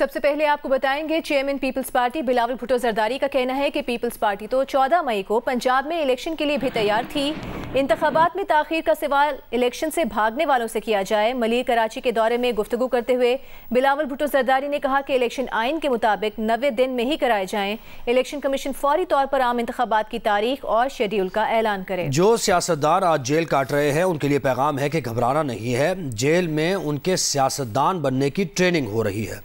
سب سے پہلے آپ کو بتائیں گے چیئرمین پیپلز پارٹی بلاول بھٹو زرداری کا کہنا ہے کہ پیپلز پارٹی تو 14 مئی کو پنجاب میں الیکشن کے لیے بھی تیار تھی. انتخابات میں تاخیر کا سوال الیکشن سے بھاگنے والوں سے کیا جائے. ملیر کراچی کے دورے میں گفتگو کرتے ہوئے بلاول بھٹو زرداری نے کہا کہ الیکشن آئین کے مطابق 90 دن میں ہی کرائے جائیں. الیکشن کمیشن فوری طور پر عام انتخابات کی تاریخ اور شیڈیول کا اعلان کرے. جو سیاستدان آج جیل کاٹ رہے ہیں ان کے لیے پیغام ہے کہ گھبرانا نہیں ہے. جیل میں ان کے سیاستدان بننے کی ٹریننگ ہو رہی ہے.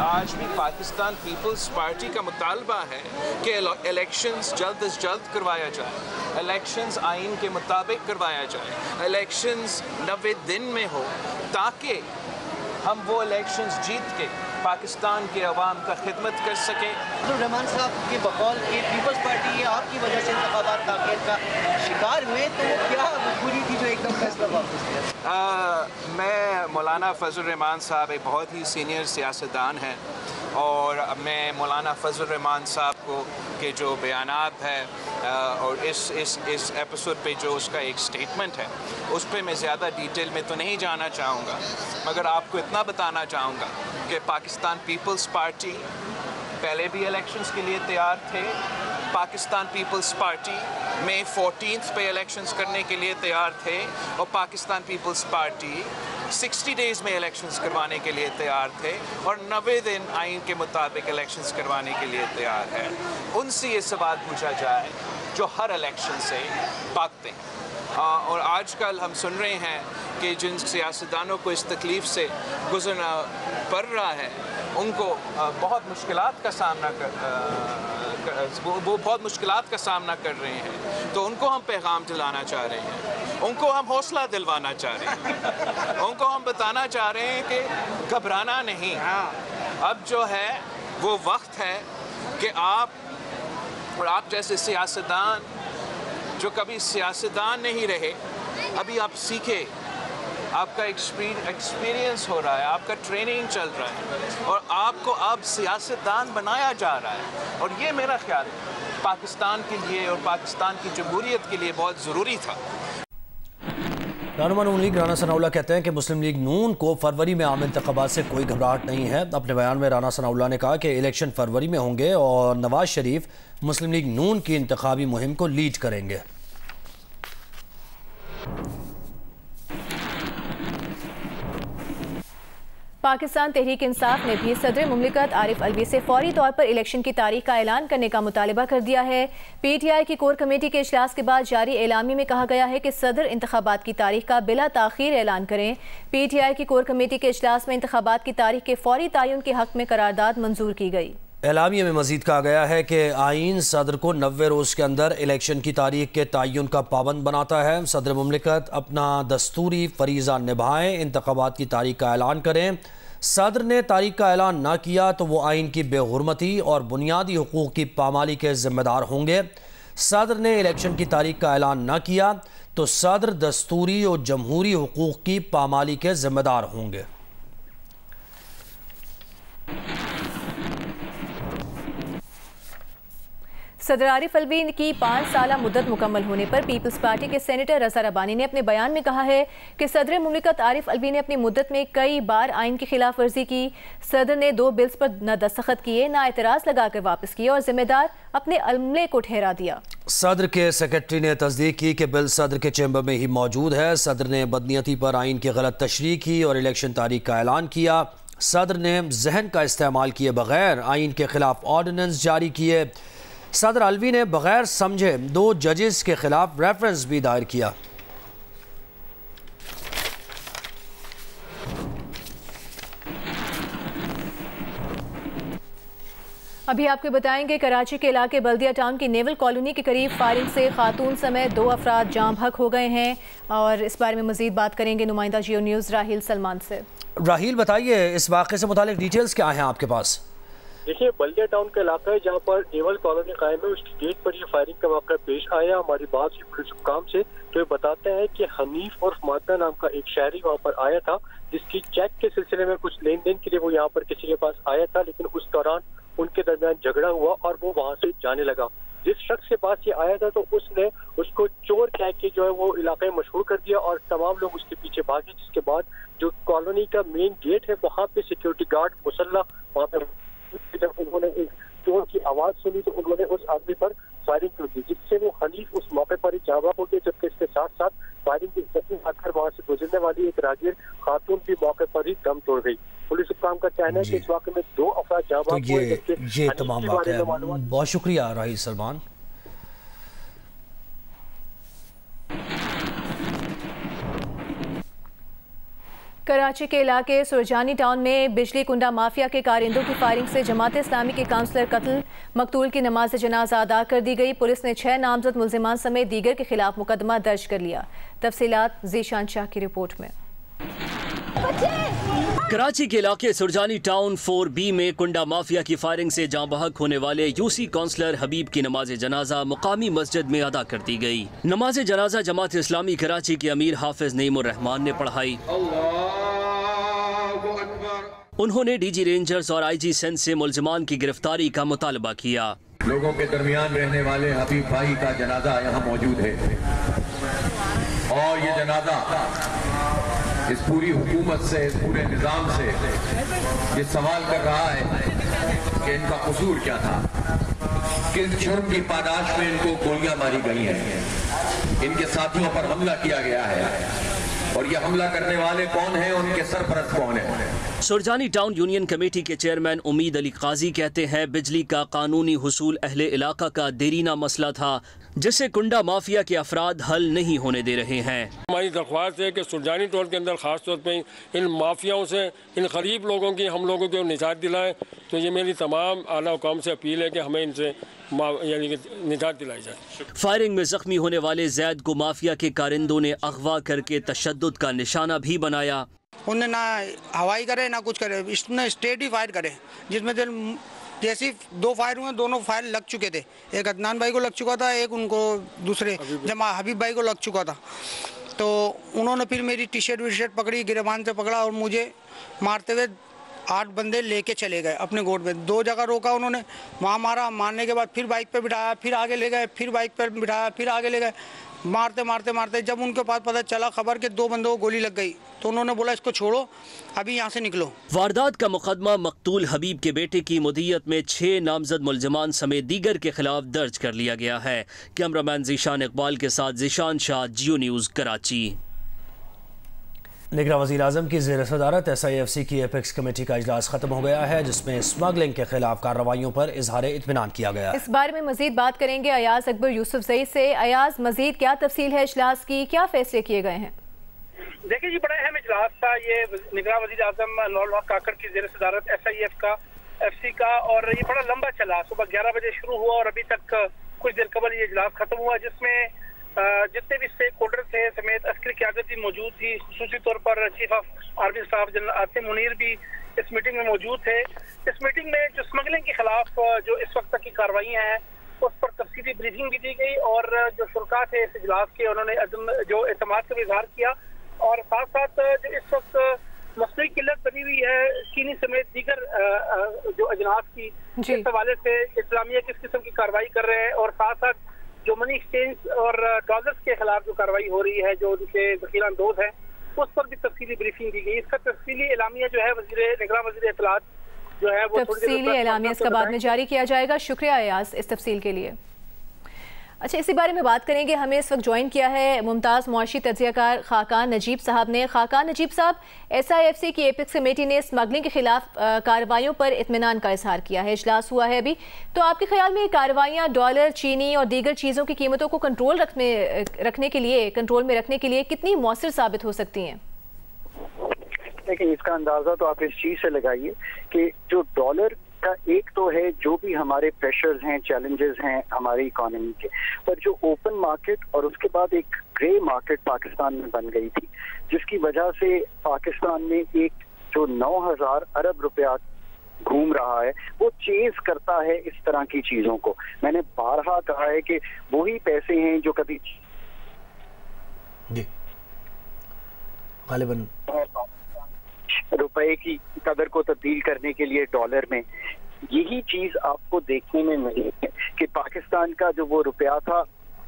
آج بھی پاکستان پیپلز پارٹی کا مطالبہ ہے کہ الیکشنز جلد از جلد کروایا جائے. الیکشنز آئین کے مطابق کروایا جائے. الیکشنز 90 دن میں ہو تاکہ ہم وہ الیکشنز جیت کے پاکستان کے عوام کا خدمت کر سکیں. رحمان صاحب کے بقول کہ پیپلز پارٹی آپ کی وجہ سے انتخابات تاخیر کا شکار ہوئے تو وہ کیا پوری تھی جو ایک دم فیصلہ واپس کیا؟ میں مولانا فضل الرحمان صاحب ایک بہت ہی سینئر سیاستدان ہیں اور میں مولانا فضل الرحمان صاحب کو کے جو بیانات ہے اور اس ایپیسوڈ پہ جو اس کا ایک سٹیٹمنٹ ہے اس پہ میں زیادہ ڈیٹیل میں تو نہیں جانا چاہوں گا، مگر آپ کو اتنا بتانا چاہوں گا کہ پاکستان پیپلز پارٹی پہلے بھی الیکشنز کے لیے تیار تھے. پاکستان پیپلز پارٹی May 14 پہ الیکشنز کرنے کے لیے تیار تھے اور پاکستان پیپلز پارٹی 60 ڈیز میں الیکشنز کروانے کے لیے تیار تھے اور 90 دن آئین کے مطابق الیکشنز کروانے کے لیے تیار ہے. ان سے یہ سوال پوچھا جائے جو ہر الیکشن سے بھاگتے ہیں. اور آج کل ہم سن رہے ہیں کہ جن سیاستدانوں کو اس تکلیف سے گزرنا پڑ رہا ہے ان کو بہت مشکلات کا سامنا بہت مشکلات کا سامنا کر رہے ہیں. تو ان کو ہم پیغام دلانا چاہ رہے ہیں، ان کو ہم حوصلہ دلوانا چاہ رہے ہیں، ان کو ہم بتانا چاہ رہے ہیں کہ گھبرانا نہیں. اب جو ہے وہ وقت ہے کہ آپ اور آپ جیسے سیاستدان جو کبھی سیاستدان نہیں رہے ابھی آپ سیکھے، آپ کا ایکسپیرینس ہو رہا ہے، آپ کا ٹریننگ چل رہا ہے اور آپ کو اب سیاستدان بنایا جا رہا ہے. اور یہ میرا خیال ہے پاکستان کے لیے اور پاکستان کی جمہوریت کے لیے بہت ضروری تھا. رہنما نون لیگ رانا ثناء اللہ کہتے ہیں کہ مسلم لیگ نون کو فروری میں عام انتخابات سے کوئی گھبراہٹ نہیں ہے. اپنے بیان میں رانا ثناء اللہ نے کہا کہ الیکشن فروری میں ہوں گے اور نواز شریف مسلم لیگ نون کی انتخابی مہم کو لیڈ کریں گے. پاکستان تحریک انصاف نے بھی صدر مملکت عارف علوی سے فوری طور پر الیکشن کی تاریخ کا اعلان کرنے کا مطالبہ کر دیا ہے. پی ٹی آئی کی کور کمیٹی کے اجلاس کے بعد جاری اعلامیے میں کہا گیا ہے کہ صدر انتخابات کی تاریخ کا بلا تاخیر اعلان کریں. پی ٹی آئی کی کور کمیٹی کے اجلاس میں انتخابات کی تاریخ کے فوری تعین کے حق میں قرارداد منظور کی گئی. اعلامیے میں مزید کہا گیا ہے کہ آئین صدر کو 90 روز کے اندر الیکشن کی تاریخ کے تعین کا پابند بناتا ہے. صدر مملکت اپنا دستوری فریضہ نبھائیں، انتخابات کی تاریخ کا اعلان کریں. صدر نے تاریخ کا اعلان نہ کیا تو وہ آئین کی بے حرمتی اور بنیادی حقوق کی پامالی کے ذمہ دار ہوں گے. صدر نے الیکشن کی تاریخ کا اعلان نہ کیا تو صدر دستوری اور جمہوری حقوق کی پامالی کے ذمہ دار ہوں گے. صدر عارف علوی کی 5 سالہ مدت مکمل ہونے پر پیپلز پارٹی کے سینیٹر رضا ربانی نے اپنے بیان میں کہا ہے کہ صدر مملکت عارف علوی نے اپنی مدت میں کئی بار آئین کی خلاف ورزی کی. صدر نے 2 بلز پر نہ دستخط کیے نہ اعتراض لگا کر واپس کیے اور ذمہ دار اپنے عملے کو ٹھہرا دیا. صدر کے سیکرٹری نے تصدیق کی کہ بل صدر کے چیمبر میں ہی موجود ہے. صدر نے بدنیتی پر آئین کی غلط تشریح کی اور الیکشن تاریخ کا اعلان کیا. صدر نے ذہن کا استعمال کیے بغیر آئین کے خلاف آرڈیننس جاری کیے. صدر علوی نے بغیر سمجھے 2 ججز کے خلاف ریفرنس بھی دائر کیا. ابھی آپ کو بتائیں گے کراچی کے علاقے بلدیہ ٹاؤن کی نیول کالونی کے قریب فائرنگ سے خاتون سمیت 2 افراد جاں بحق ہو گئے ہیں اور اس بارے میں مزید بات کریں گے نمائندہ جیو نیوز راہیل سلمان سے. راہیل بتائیے اس واقعے سے متعلق ڈیٹیلز کیا ہیں آپ کے پاس؟ دیکھیے بلدیہ ٹاؤن کا علاقہ ہے جہاں پر نیول کالونی قائم ہے، اس کی گیٹ پر یہ فائرنگ کا واقعہ پیش آیا. ہماری بات ہوئی پولیس حکام سے تو یہ بتاتے ہیں کہ حنیف اور مادہ نام کا ایک شہری وہاں پر آیا تھا جس کی چیک کے سلسلے میں کچھ لین دین کے لیے وہ یہاں پر کسی کے پاس آیا تھا، لیکن اس دوران ان کے درمیان جھگڑا ہوا اور وہ وہاں سے جانے لگا. جس شخص کے پاس یہ آیا تھا تو اس نے اس کو چور کہہ کے جو ہے وہ علاقے میں مشہور کر دیا اور تمام لوگ اس کے پیچھے بھاگے، جس کے بعد جو कॉलोनी का मेन गेट है वहाँ पे सिक्योरिटी गार्ड मुसल्ला वहाँ पे, जब उन्होंने एक चोर की आवाज सुनी तो उन्होंने उस आदमी पर फायरिंग कर दी, जिससे वो हनीफ उस मौके पर ही जावा हो गए, जबकि इसके साथ साथ फायरिंग की जख्मी आकर वहाँ से गुजरने वाली एक राहगीर खातून भी मौके पर ही दम तोड़ गई। पुलिस हुक्काम का कहना है कि इस वाक़े में 2 अफराद जावा हुए। ये तमाम वाक़या, बहुत शुक्रिया राही सलमान। कराची के इलाके सुरजानी टाउन में बिजली कुंडा माफिया के कारिंदों की फायरिंग से जमात इस्लामी के काउंसलर कत्ल, मकतूल की नमाज जनाजा अदा कर दी गई। पुलिस ने 6 नामजद मुल्जिमान समेत दीगर के खिलाफ मुकदमा दर्ज कर लिया। तफसीलात ज़ीशान शाह की रिपोर्ट में। कराची के इलाके सुरजानी टाउन 4B में कुंडा माफिया की फायरिंग से जाँ बहक होने वाले यूसी काउंसलर हबीब की नमाज जनाजा मुकामी मस्जिद में अदा कर दी गई। नमाज जनाजा जमात इस्लामी कराची के अमीर हाफिज नईमुर रहमान ने पढ़ाई। उन्होंने डीजी रेंजर्स और IG सेंस से मुल्जिमान की गिरफ्तारी का मुतालबा किया। लोगों के दरमियान रहने वाले हबीब भाई का जनाजा यहाँ मौजूद है और ये जनाजा इस पूरी हुकूमत से, इस पूरे निज़ाम से ये सवाल कर रहा है कि इनका कसूर क्या था, किस जुर्म की पादाश में इनको गोलियां मारी गई हैं, इनके साथियों पर हमला किया गया है और ये हमला करने वाले कौन हैं, उनके सरपरस्त कौन हैं। सुरजानी टाउन यूनियन कमेटी के चेयरमैन उम्मीद अली काजी कहते हैं बिजली का कानूनी हुसूल अहले इलाका का देरीना मसला था जिसे कुंडा माफिया के अफराद हल नहीं होने दे रहे हैं। हमारी दरख्वास्त है कि सुरजानी टाउन के अंदर खास तौर पे इन माफियाओं से, इन गरीब लोगों की हम लोगों को निजात दिलाएं। तो ये मेरी तमाम आला हुकाम से अपील है कि हमें इनसे यानी कि निजात दिलाई जाए। फायरिंग में जख्मी होने वाले जैद को माफिया के कारिंदों ने अगवा करके तशद्दुद का निशाना भी बनाया। उन्हें ना हवाई करे ना कुछ करे, इसने स्ट्रेट ही फायर करे, जिसमें जैसे 2 फायर हुए, दोनों फायर लग चुके थे। एक अदनान भाई को लग चुका था, एक उनको दूसरे हबीब भाई को लग चुका था। तो उन्होंने फिर मेरी टी शर्ट पकड़ी, गिरबान से पकड़ा और मुझे मारते हुए 8 बंदे लेके चले गए अपने गोद में। 2 जगह रोका उन्होंने, वहाँ मारा, मारने के बाद फिर बाइक पे बिठाया, फिर आगे ले गए, फिर बाइक पे बिठाया, फिर आगे ले गए, मारते मारते मारते जब उनके पास पता चला खबर के 2 बंदों को गोली लग गई तो उन्होंने बोला इसको छोड़ो, अभी यहाँ से निकलो। वारदात का मुकदमा मकतूल हबीब के बेटे की मुदियत में 6 नामजद मुल्जिमान समेत दीगर के खिलाफ दर्ज कर लिया गया है। कैमरामैन ज़ीशान इकबाल के साथ ज़ीशान शाह, जियो न्यूज़ कराची। निगरान वज़ीर आज़म की ज़ेर सदारत SIFC की एपेक्स कमेटी का इजलास खत्म हो गया है जिसमें स्मगलिंग के खिलाफ कार्रवाइयों पर इजहार इत्मीनान किया गया। इस बारे में मजीद बात करेंगे अयाज अकबर यूसुफजई से। अयाज, मजीद क्या तफसील है इजलास की, क्या फैसले किए गए हैं? देखिए जी, बड़ा अहम इजलास था ये निगरान वज़ीर आज़म अनुल हक काकड़ की ज़ेर सदारत SIFC का, और ये बड़ा लंबा चला। सुबह 11 बजे शुरू हुआ और अभी तक कुछ देर कबल ये इजलास खत्म हुआ, जिसमें जितने भी स्टेक होल्डर थे समेत अस्करी क़यादत भी मौजूद थी। खुसूसी तौर पर chief of army staff general Asim Munir भी इस मीटिंग में मौजूद थे। इस मीटिंग में जो स्मगलिंग के खिलाफ जो इस वक्त तक की कार्रवाइयाँ हैं उस पर तफसीली ब्रीफिंग भी दी गई और जो शुरका थे इस इजलास के उन्होंने जो एतमाद का भी इजहार किया और साथ साथ जो इस वक्त मसनूई किल्लत बनी हुई है चीनी समेत दीगर जो अजनास की, इस हवाले से इस्लामिया किस किस्म की कार्रवाई कर रहे हैं और साथ साथ जो मनी एक्सचेंज और डॉलर्स के खिलाफ जो कार्रवाई हो रही है जो उनके ज़ख़ीरा अंदोज़ हैं उस पर भी तफसीली ब्रीफिंग दी गई। इसका तफसीली एलामिया जो है निगरान वज़ीर इत्तलात जो है वो तफसीली एलामिया इसका बाद में जारी किया जाएगा। शुक्रिया अयाज इस तफसील के लिए। अच्छा, इसी बारे में बात करेंगे। हमें इस वक्त ज्वाइन किया है मुमताज़ मुआशी तज्ज़ियाकार खाकान नजीब साहब ने। खाकान नजीब साहब, SIFC की एपेक्स कमेटी ने स्मगलिंग के खिलाफ कार्रवाइयों पर इत्मीनान का इजहार किया है, इजलास हुआ है अभी, तो आपके ख्याल में कार्रवाइयाँ डॉलर, चीनी और दीगर चीज़ों की कीमतों को कंट्रोल में रखने के लिए कितनी मौसर साबित हो सकती हैं? देखिए, इसका अंदाजा तो आप इस चीज़ से लगाइए कि जो डॉलर का एक तो है जो भी हमारे प्रेशर्स हैं, चैलेंजेस हैं हमारी इकोनॉमी के, पर जो ओपन मार्केट और उसके बाद एक ग्रे मार्केट पाकिस्तान में बन गई थी जिसकी वजह से पाकिस्तान में एक जो 9,000 अरब रुपया घूम रहा है वो चेज करता है इस तरह की चीजों को। मैंने बारहा कहा है कि वही पैसे हैं जो कभी गालिबन रुपए की कदर को तब्दील करने के लिए डॉलर में यही चीज आपको देखने में मिली है कि पाकिस्तान का जो वो रुपया था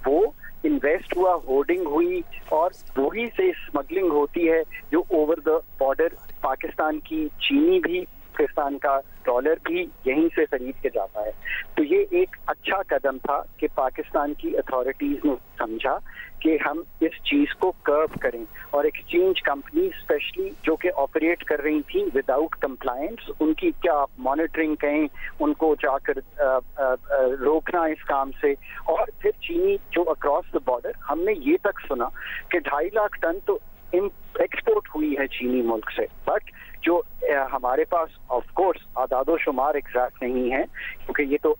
वो इन्वेस्ट हुआ, होर्डिंग हुई और वही से स्मगलिंग होती है जो ओवर द बॉर्डर पाकिस्तान की चीनी भी, पाकिस्तान का डॉलर भी यहीं से खरीद के जाता है। तो ये एक अच्छा कदम था कि पाकिस्तान की अथॉरिटीज ने समझा कि हम इस चीज को कर्ब करें और एक्सचेंज कंपनी स्पेशली जो कि ऑपरेट कर रही थी विदाउट कंप्लायंस, उनकी क्या आप मॉनिटरिंग कहें, उनको जाकर रोकना इस काम से। और फिर चीनी जो अक्रॉस द बॉर्डर, हमने ये तक सुना कि 2.5 लाख टन तो एक्सपोर्ट हुई है चीनी मुल्क से, बट जो हमारे पास ऑफ कोर्स आदादो शुमार एग्जैक्ट नहीं है क्योंकि ये तो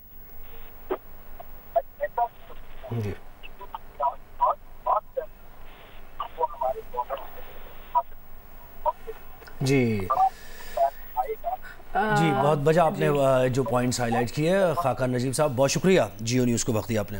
जी बहुत वजह आपने जो पॉइंट्स हाईलाइट किए। खाका नजीब साहब बहुत शुक्रिया, जियो न्यूज़ को वक्त दिया आपने।